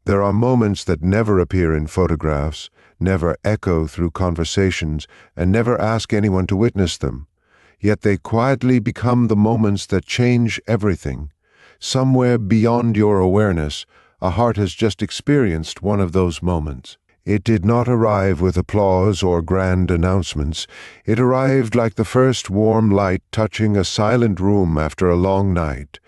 There are moments that never appear in photographs, never echo through conversations, and never ask anyone to witness them. Yet they quietly become the moments that change everything. Somewhere beyond your awareness, a heart has just experienced one of those moments. It did not arrive with applause or grand announcements. It arrived like the first warm light touching a silent room after a long night.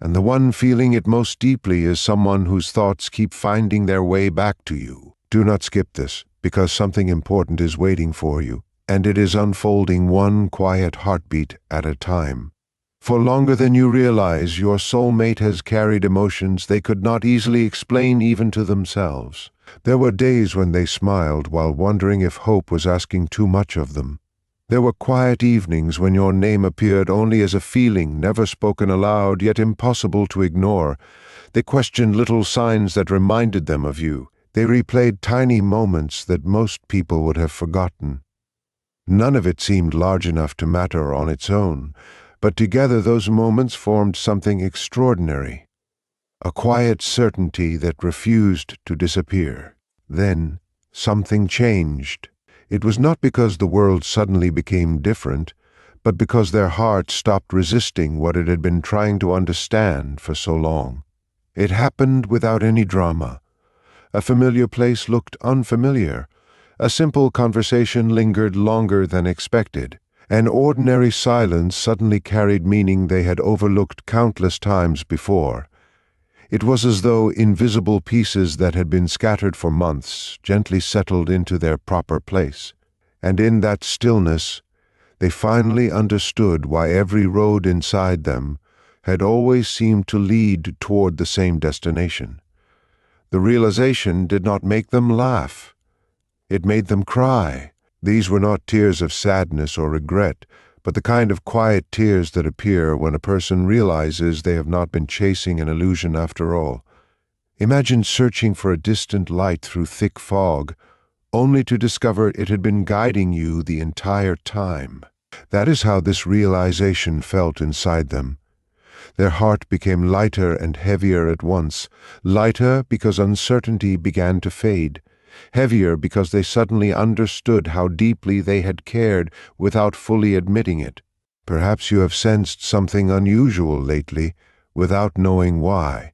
And the one feeling it most deeply is someone whose thoughts keep finding their way back to you. Do not skip this, because something important is waiting for you, and it is unfolding one quiet heartbeat at a time. For longer than you realize, your soulmate has carried emotions they could not easily explain even to themselves. There were days when they smiled while wondering if hope was asking too much of them. There were quiet evenings when your name appeared only as a feeling, never spoken aloud, yet impossible to ignore. They questioned little signs that reminded them of you. They replayed tiny moments that most people would have forgotten. None of it seemed large enough to matter on its own, but together those moments formed something extraordinary. A quiet certainty that refused to disappear. Then, something changed. It was not because the world suddenly became different, but because their hearts stopped resisting what it had been trying to understand for so long. It happened without any drama. A familiar place looked unfamiliar. A simple conversation lingered longer than expected. An ordinary silence suddenly carried meaning they had overlooked countless times before. It was as though invisible pieces that had been scattered for months gently settled into their proper place. And in that stillness, they finally understood why every road inside them had always seemed to lead toward the same destination. The realization did not make them laugh. It made them cry. These were not tears of sadness or regret, but the kind of quiet tears that appear when a person realizes they have not been chasing an illusion after all. Imagine searching for a distant light through thick fog, only to discover it had been guiding you the entire time. That is how this realization felt inside them. Their heart became lighter and heavier at once, lighter because uncertainty began to fade, heavier because they suddenly understood how deeply they had cared without fully admitting it. Perhaps you have sensed something unusual lately, without knowing why.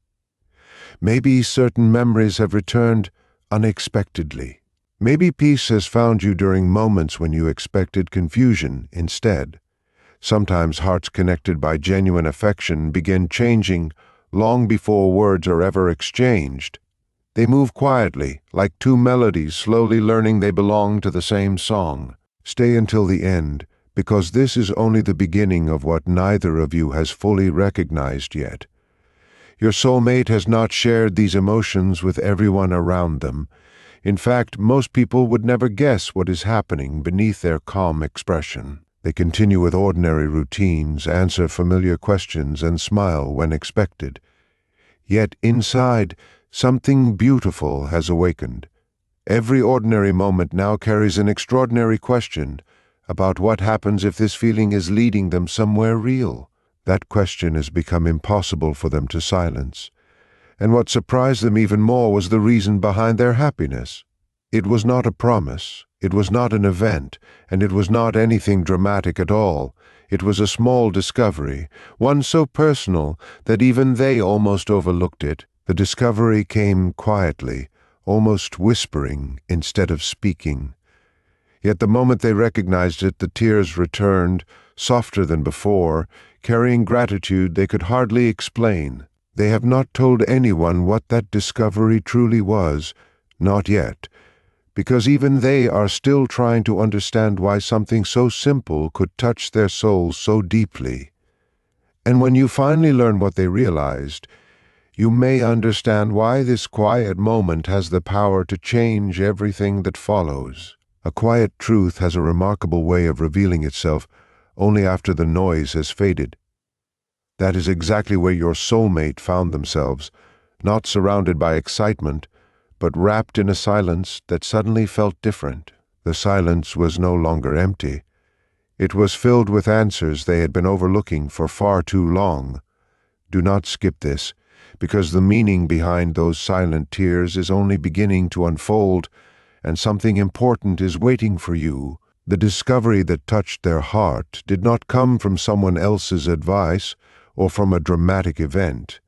Maybe certain memories have returned unexpectedly. Maybe peace has found you during moments when you expected confusion instead. Sometimes hearts connected by genuine affection begin changing long before words are ever exchanged. They move quietly, like two melodies slowly learning they belong to the same song. Stay until the end, because this is only the beginning of what neither of you has fully recognized yet. Your soulmate has not shared these emotions with everyone around them. In fact, most people would never guess what is happening beneath their calm expression. They continue with ordinary routines, answer familiar questions, and smile when expected. Yet inside, something beautiful has awakened. Every ordinary moment now carries an extraordinary question about what happens if this feeling is leading them somewhere real. That question has become impossible for them to silence. And what surprised them even more was the reason behind their happiness. It was not a promise, it was not an event, and it was not anything dramatic at all. It was a small discovery, one so personal that even they almost overlooked it. The discovery came quietly, almost whispering instead of speaking. Yet the moment they recognized it, the tears returned, softer than before, carrying gratitude they could hardly explain. They have not told anyone what that discovery truly was, not yet, because even they are still trying to understand why something so simple could touch their souls so deeply. And when you finally learn what they realized, you may understand why this quiet moment has the power to change everything that follows. A quiet truth has a remarkable way of revealing itself only after the noise has faded. That is exactly where your soulmate found themselves, not surrounded by excitement, but wrapped in a silence that suddenly felt different. The silence was no longer empty. It was filled with answers they had been overlooking for far too long. Do not skip this, because the meaning behind those silent tears is only beginning to unfold, and something important is waiting for you. The discovery that touched their heart did not come from someone else's advice or from a dramatic event.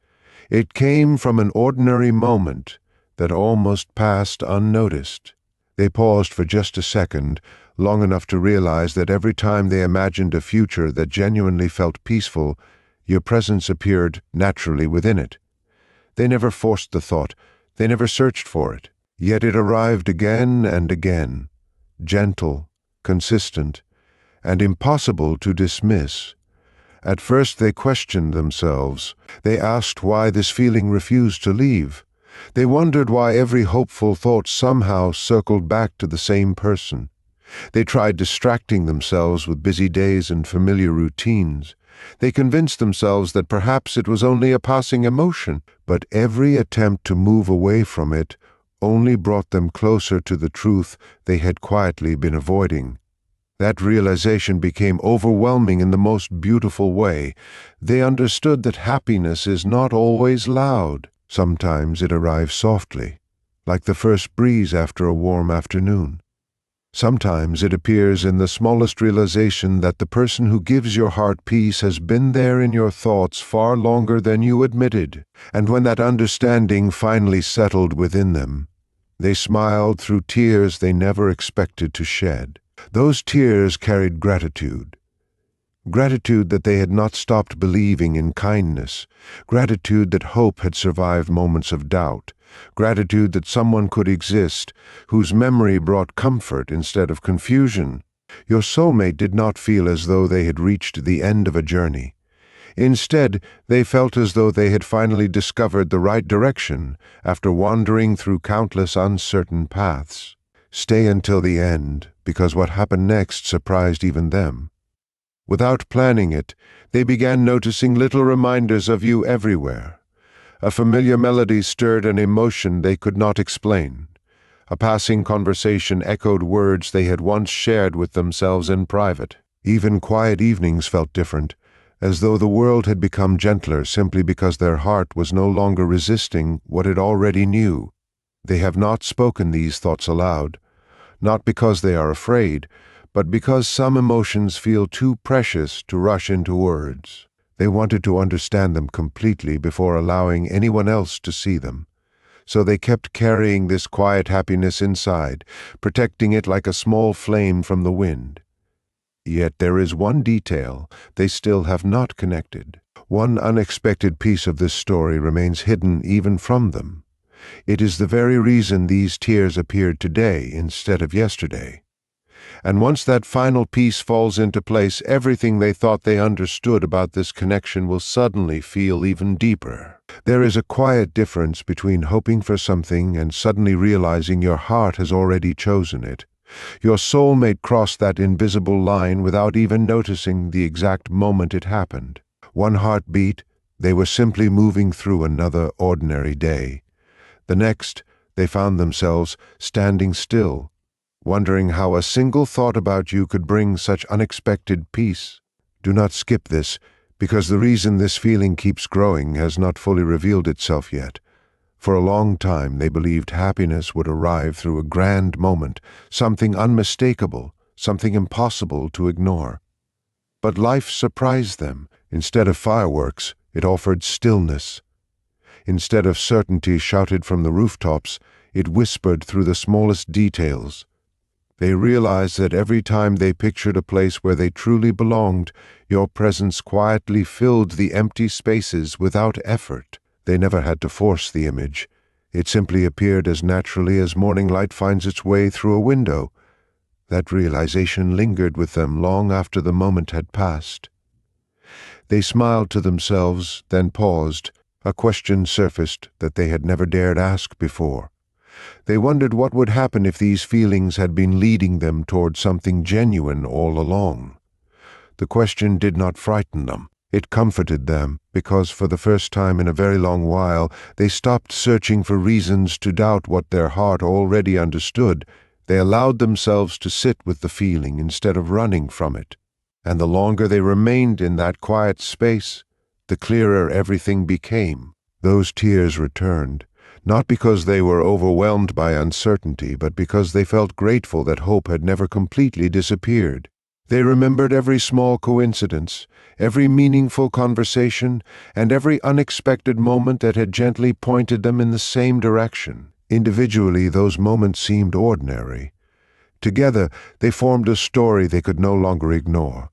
It came from an ordinary moment that almost passed unnoticed. They paused for just a second, long enough to realize that every time they imagined a future that genuinely felt peaceful, your presence appeared naturally within it. They never forced the thought, they never searched for it, yet it arrived again and again, gentle, consistent, and impossible to dismiss. At first they questioned themselves. They asked why this feeling refused to leave. They wondered why every hopeful thought somehow circled back to the same person. They tried distracting themselves with busy days and familiar routines. They convinced themselves that perhaps it was only a passing emotion, but every attempt to move away from it only brought them closer to the truth they had quietly been avoiding. That realization became overwhelming in the most beautiful way. They understood that happiness is not always loud. Sometimes it arrives softly, like the first breeze after a warm afternoon. Sometimes it appears in the smallest realization that the person who gives your heart peace has been there in your thoughts far longer than you admitted. And when that understanding finally settled within them, they smiled through tears they never expected to shed. Those tears carried gratitude. Gratitude that they had not stopped believing in kindness. Gratitude that hope had survived moments of doubt. Gratitude that someone could exist whose memory brought comfort instead of confusion. Your soulmate did not feel as though they had reached the end of a journey. Instead, they felt as though they had finally discovered the right direction after wandering through countless uncertain paths. Stay until the end, because what happened next surprised even them. Without planning it, they began noticing little reminders of you everywhere. A familiar melody stirred an emotion they could not explain. A passing conversation echoed words they had once shared with themselves in private. Even quiet evenings felt different, as though the world had become gentler simply because their heart was no longer resisting what it already knew. They have not spoken these thoughts aloud, not because they are afraid, but because some emotions feel too precious to rush into words. They wanted to understand them completely before allowing anyone else to see them. So they kept carrying this quiet happiness inside, protecting it like a small flame from the wind. Yet there is one detail they still have not connected. One unexpected piece of this story remains hidden even from them. It is the very reason these tears appeared today instead of yesterday. And once that final piece falls into place, everything they thought they understood about this connection will suddenly feel even deeper. There is a quiet difference between hoping for something and suddenly realizing your heart has already chosen it. Your soulmate crossed that invisible line without even noticing the exact moment it happened. One heartbeat, they were simply moving through another ordinary day. The next, they found themselves standing still, wondering how a single thought about you could bring such unexpected peace. Do not skip this, because the reason this feeling keeps growing has not fully revealed itself yet. For a long time they believed happiness would arrive through a grand moment, something unmistakable, something impossible to ignore. But life surprised them. Instead of fireworks, it offered stillness. Instead of certainty shouted from the rooftops, it whispered through the smallest details. They realized that every time they pictured a place where they truly belonged, your presence quietly filled the empty spaces without effort. They never had to force the image. It simply appeared as naturally as morning light finds its way through a window. That realization lingered with them long after the moment had passed. They smiled to themselves, then paused. A question surfaced that they had never dared ask before. They wondered what would happen if these feelings had been leading them toward something genuine all along. The question did not frighten them. It comforted them, because for the first time in a very long while, they stopped searching for reasons to doubt what their heart already understood. They allowed themselves to sit with the feeling instead of running from it. And the longer they remained in that quiet space, the clearer everything became. Those tears returned, not because they were overwhelmed by uncertainty, but because they felt grateful that hope had never completely disappeared. They remembered every small coincidence, every meaningful conversation, and every unexpected moment that had gently pointed them in the same direction. Individually, those moments seemed ordinary. Together, they formed a story they could no longer ignore.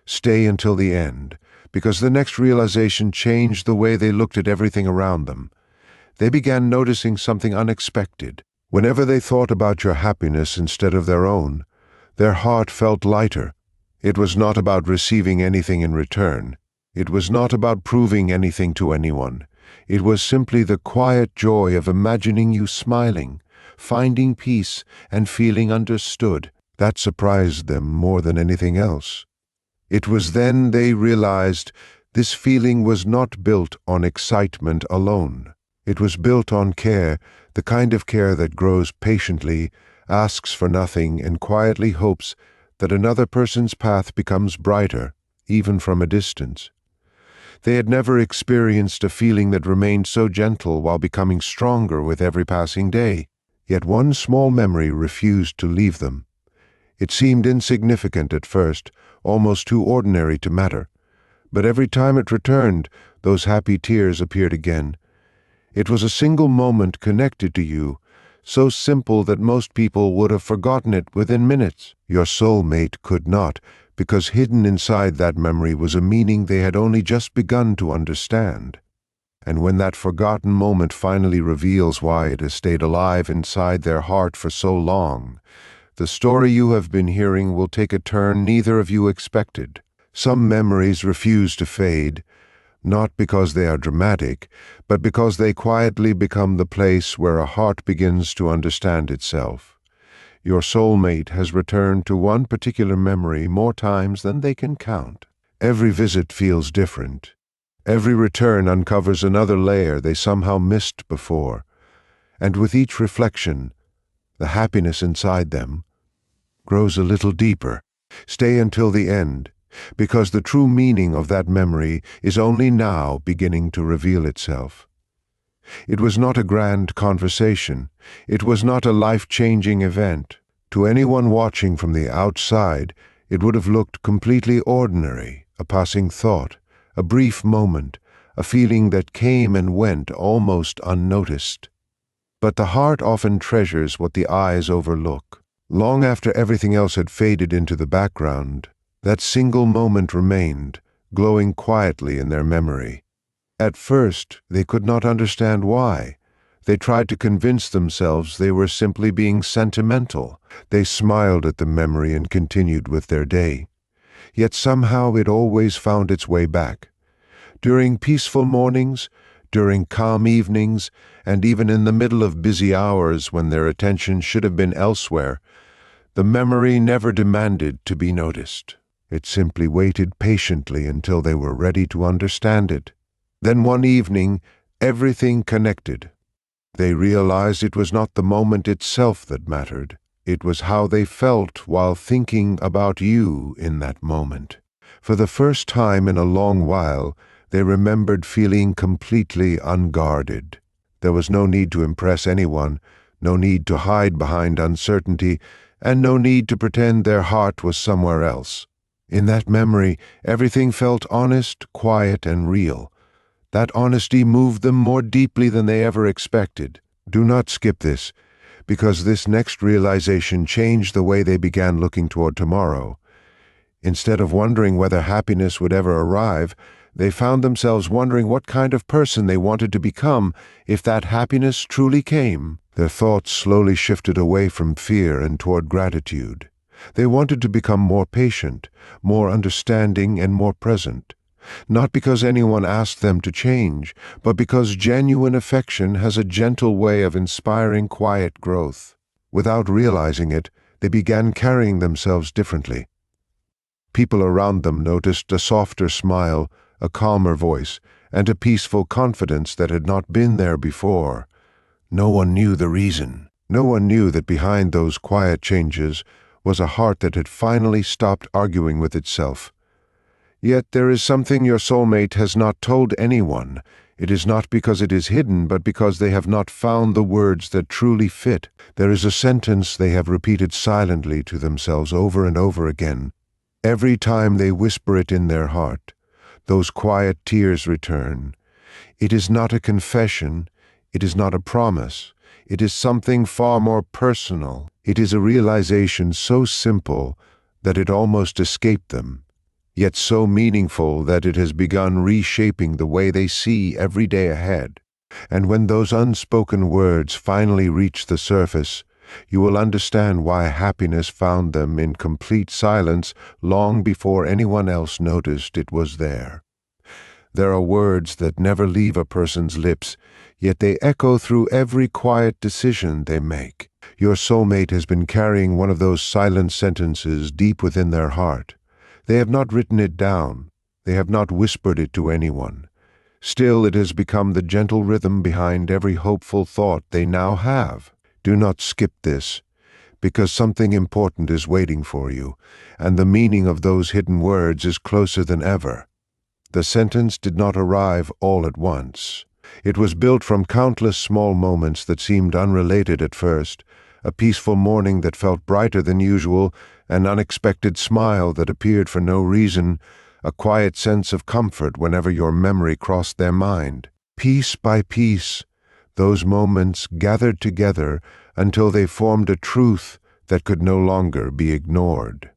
Stay until the end, because the next realization changed the way they looked at everything around them. They began noticing something unexpected. Whenever they thought about your happiness instead of their own, their heart felt lighter. It was not about receiving anything in return. It was not about proving anything to anyone. It was simply the quiet joy of imagining you smiling, finding peace, and feeling understood. That surprised them more than anything else. It was then they realized this feeling was not built on excitement alone. It was built on care, the kind of care that grows patiently, asks for nothing, and quietly hopes that another person's path becomes brighter, even from a distance. They had never experienced a feeling that remained so gentle while becoming stronger with every passing day. Yet one small memory refused to leave them. It seemed insignificant at first, almost too ordinary to matter. But every time it returned, those happy tears appeared again. It was a single moment connected to you, so simple that most people would have forgotten it within minutes. Your soulmate could not, because hidden inside that memory was a meaning they had only just begun to understand. And when that forgotten moment finally reveals why it has stayed alive inside their heart for so long, the story you have been hearing will take a turn neither of you expected. Some memories refuse to fade, not because they are dramatic, but because they quietly become the place where a heart begins to understand itself. Your soulmate has returned to one particular memory more times than they can count. Every visit feels different. Every return uncovers another layer they somehow missed before. And with each reflection, the happiness inside them grows a little deeper. Stay until the end, because the true meaning of that memory is only now beginning to reveal itself. It was not a grand conversation. It was not a life-changing event. To anyone watching from the outside, it would have looked completely ordinary, a passing thought, a brief moment, a feeling that came and went almost unnoticed. But the heart often treasures what the eyes overlook. Long after everything else had faded into the background, that single moment remained, glowing quietly in their memory. At first, they could not understand why. They tried to convince themselves they were simply being sentimental. They smiled at the memory and continued with their day. Yet somehow it always found its way back. During peaceful mornings, during calm evenings, and even in the middle of busy hours when their attention should have been elsewhere, the memory never demanded to be noticed. It simply waited patiently until they were ready to understand it. Then one evening, everything connected. They realized it was not the moment itself that mattered. It was how they felt while thinking about you in that moment. For the first time in a long while, they remembered feeling completely unguarded. There was no need to impress anyone, no need to hide behind uncertainty, and no need to pretend their heart was somewhere else. In that memory, everything felt honest, quiet, and real. That honesty moved them more deeply than they ever expected. Do not skip this, because this next realization changed the way they began looking toward tomorrow. Instead of wondering whether happiness would ever arrive, they found themselves wondering what kind of person they wanted to become if that happiness truly came. Their thoughts slowly shifted away from fear and toward gratitude. They wanted to become more patient, more understanding, and more present. Not because anyone asked them to change, but because genuine affection has a gentle way of inspiring quiet growth. Without realizing it, they began carrying themselves differently. People around them noticed a softer smile, a calmer voice, and a peaceful confidence that had not been there before. No one knew the reason. No one knew that behind those quiet changes was a heart that had finally stopped arguing with itself. Yet there is something your soulmate has not told anyone. It is not because it is hidden, but because they have not found the words that truly fit. There is a sentence they have repeated silently to themselves over and over again. Every time they whisper it in their heart, those quiet tears return. It is not a confession, it is not a promise. It is something far more personal. It is a realization so simple that it almost escaped them, yet so meaningful that it has begun reshaping the way they see every day ahead. And when those unspoken words finally reach the surface, you will understand why happiness found them in complete silence long before anyone else noticed it was there. There are words that never leave a person's lips, yet they echo through every quiet decision they make. Your soulmate has been carrying one of those silent sentences deep within their heart. They have not written it down. They have not whispered it to anyone. Still, it has become the gentle rhythm behind every hopeful thought they now have. Do not skip this, because something important is waiting for you, and the meaning of those hidden words is closer than ever. The sentence did not arrive all at once. It was built from countless small moments that seemed unrelated at first, a peaceful morning that felt brighter than usual, an unexpected smile that appeared for no reason, a quiet sense of comfort whenever your memory crossed their mind. Piece by piece, those moments gathered together until they formed a truth that could no longer be ignored.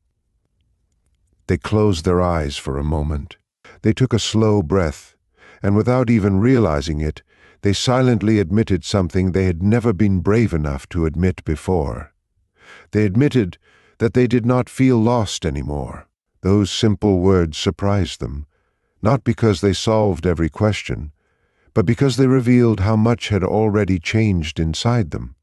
They closed their eyes for a moment. They took a slow breath, and without even realizing it, they silently admitted something they had never been brave enough to admit before. They admitted that they did not feel lost anymore. Those simple words surprised them, not because they solved every question, but because they revealed how much had already changed inside them.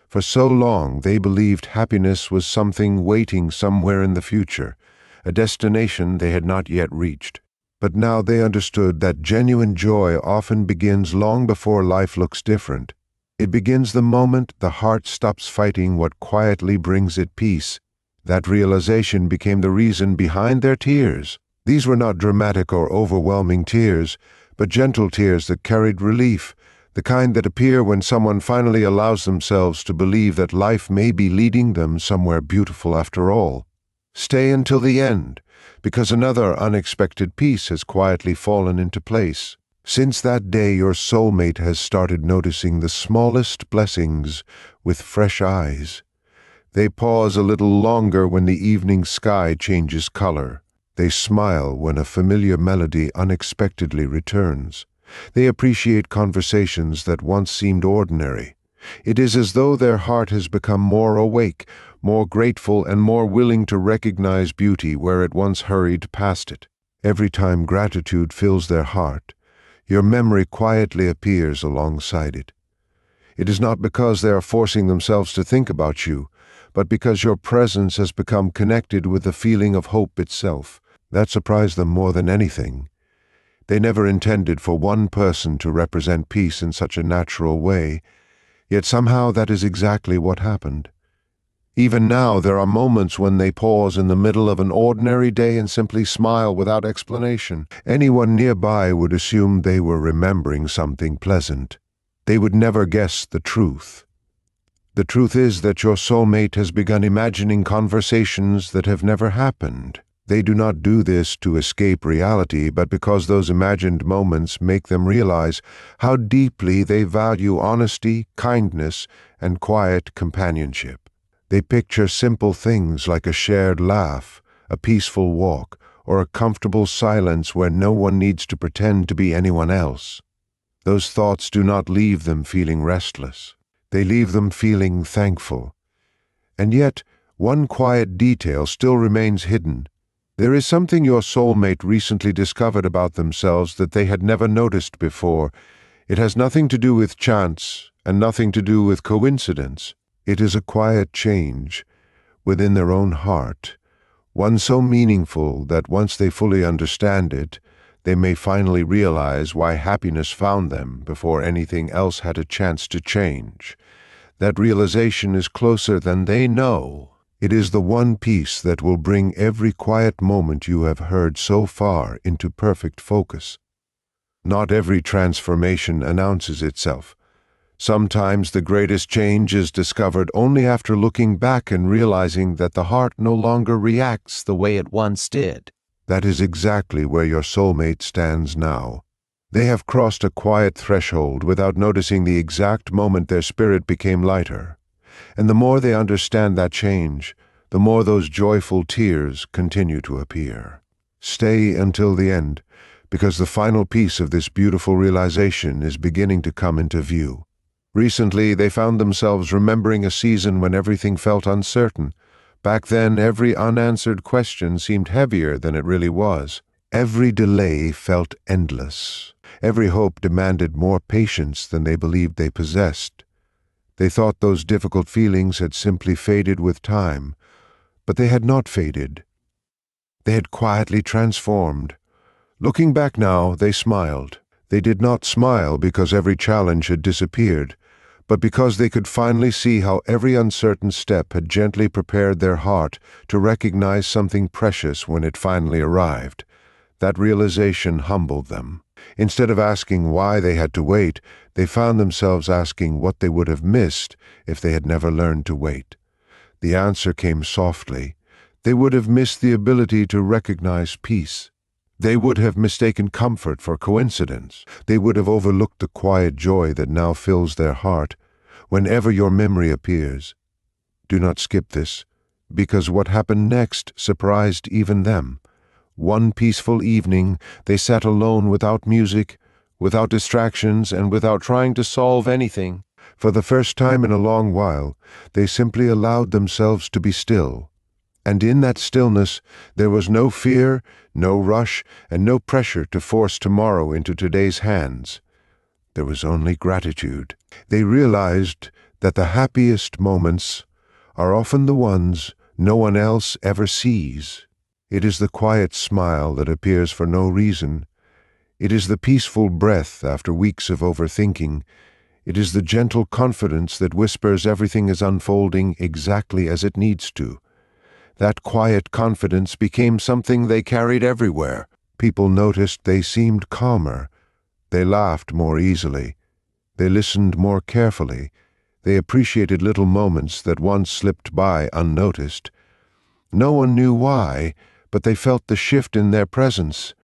For so long they believed happiness was something waiting somewhere in the future, a destination they had not yet reached. But now they understood that genuine joy often begins long before life looks different. It begins the moment the heart stops fighting what quietly brings it peace. That realization became the reason behind their tears. These were not dramatic or overwhelming tears, but gentle tears that carried relief, the kind that appear when someone finally allows themselves to believe that life may be leading them somewhere beautiful after all. Stay until the end, because another unexpected piece has quietly fallen into place. Since that day, your soulmate has started noticing the smallest blessings with fresh eyes. They pause a little longer when the evening sky changes color. They smile when a familiar melody unexpectedly returns. They appreciate conversations that once seemed ordinary. It is as though their heart has become more awake, more grateful, and more willing to recognize beauty where it once hurried past it. Every time gratitude fills their heart, your memory quietly appears alongside it. It is not because they are forcing themselves to think about you, but because your presence has become connected with the feeling of hope itself. That surprised them more than anything. They never intended for one person to represent peace in such a natural way, yet somehow that is exactly what happened. Even now, there are moments when they pause in the middle of an ordinary day and simply smile without explanation. Anyone nearby would assume they were remembering something pleasant. They would never guess the truth. The truth is that your soulmate has begun imagining conversations that have never happened. They do not do this to escape reality, but because those imagined moments make them realize how deeply they value honesty, kindness, and quiet companionship. They picture simple things like a shared laugh, a peaceful walk, or a comfortable silence where no one needs to pretend to be anyone else. Those thoughts do not leave them feeling restless. They leave them feeling thankful. And yet, one quiet detail still remains hidden. There is something your soulmate recently discovered about themselves that they had never noticed before. It has nothing to do with chance and nothing to do with coincidence. It is a quiet change within their own heart, one so meaningful that once they fully understand it, they may finally realize why happiness found them before anything else had a chance to change. That realization is closer than they know. It is the one piece that will bring every quiet moment you have heard so far into perfect focus. Not every transformation announces itself. Sometimes the greatest change is discovered only after looking back and realizing that the heart no longer reacts the way it once did. That is exactly where your soulmate stands now. They have crossed a quiet threshold without noticing the exact moment their spirit became lighter. And the more they understand that change, the more those joyful tears continue to appear. Stay until the end, because the final piece of this beautiful realization is beginning to come into view. Recently, they found themselves remembering a season when everything felt uncertain. Back then, every unanswered question seemed heavier than it really was. Every delay felt endless. Every hope demanded more patience than they believed they possessed. They thought those difficult feelings had simply faded with time, but they had not faded. They had quietly transformed. Looking back now, they smiled. They did not smile because every challenge had disappeared, but because they could finally see how every uncertain step had gently prepared their heart to recognize something precious when it finally arrived. That realization humbled them. Instead of asking why they had to wait, they found themselves asking what they would have missed if they had never learned to wait. The answer came softly. They would have missed the ability to recognize peace. They would have mistaken comfort for coincidence. They would have overlooked the quiet joy that now fills their heart whenever your memory appears. Do not skip this, because what happened next surprised even them. One peaceful evening, they sat alone without music, without distractions, and without trying to solve anything. For the first time in a long while, they simply allowed themselves to be still. And in that stillness, there was no fear, no rush, and no pressure to force tomorrow into today's hands. There was only gratitude. They realized that the happiest moments are often the ones no one else ever sees. It is the quiet smile that appears for no reason. It is the peaceful breath after weeks of overthinking. It is the gentle confidence that whispers everything is unfolding exactly as it needs to. That quiet confidence became something they carried everywhere. People noticed they seemed calmer. They laughed more easily. They listened more carefully. They appreciated little moments that once slipped by unnoticed. No one knew why, but they felt the shift in their presence.